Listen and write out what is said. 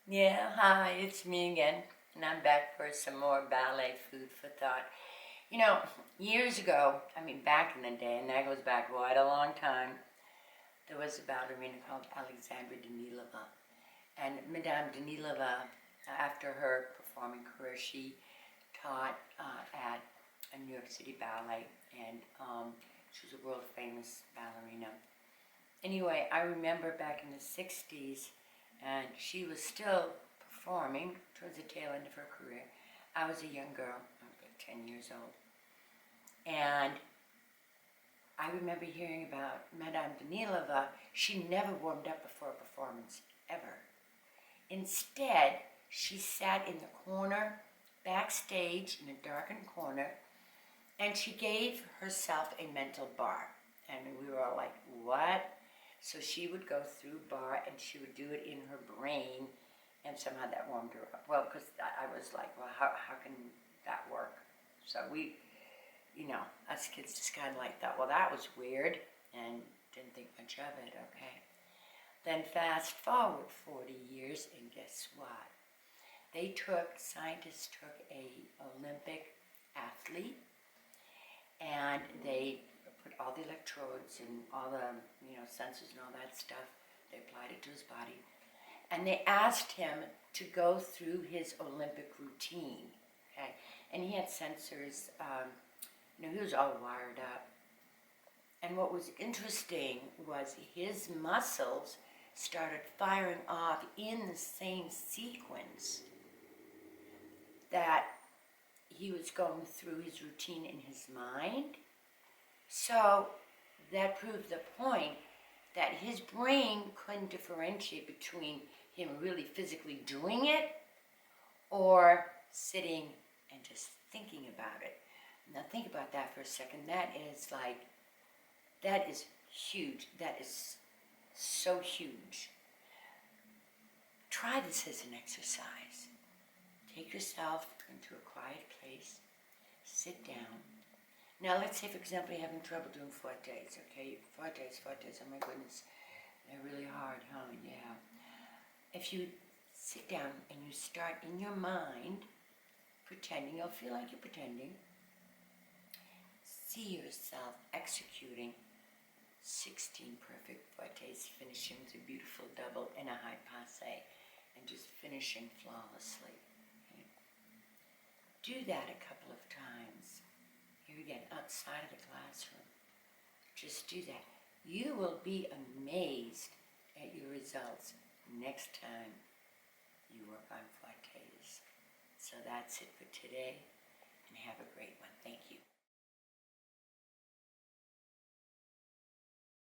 Yeah, hi, it's me again, and I'm back for some more ballet food for thought. You know, years ago, back in the day, and that goes back quite a long time, there was a ballerina called Alexandra Danilova. And Madame Danilova, after her performing career, she taught at a New York City ballet, and she was a world famous ballerina. Anyway, I remember back in the 60s, and she was still performing towards the tail end of her career. I was a young girl, I was like 10 years old. And I remember hearing about Madame Danilova. She never warmed up before a performance, ever. Instead, she sat in the corner, backstage in a darkened corner, and she gave herself a mental bar. And we were all like, what? So she would go through bar and she would do it in her brain, and somehow that warmed her up. Well, because I was like, well, how can that work? So we, us kids just kind of like thought, well, that was weird, and didn't think much of it, okay. Then fast forward 40 years, and guess what? Scientists took a Olympic athlete, and they put all the electrodes and all the sensors and all that stuff. They applied it to his body, and they asked him to go through his Olympic routine. Okay, and he had sensors. He was all wired up. And what was interesting was his muscles started firing off in the same sequence that he was going through his routine in his mind. So that proved the point that his brain couldn't differentiate between him really physically doing it or sitting and just thinking about it. Now think about that for a second. That is huge. That is so huge. Try this as an exercise. Take yourself into a quiet place, sit down. Now let's say, for example, you're having trouble doing fortes, okay? Fortes, oh my goodness. They're really hard, huh? Yeah. If you sit down and you start in your mind pretending, you'll feel like you're pretending, see yourself executing 16 perfect fortes, finishing with a beautiful double and a high passe, and just finishing flawlessly. Okay? Do that a couple of times. Here again, outside of the classroom. Just do that. You will be amazed at your results next time you work on fortes. So that's it for today, and have a great one. Thank you.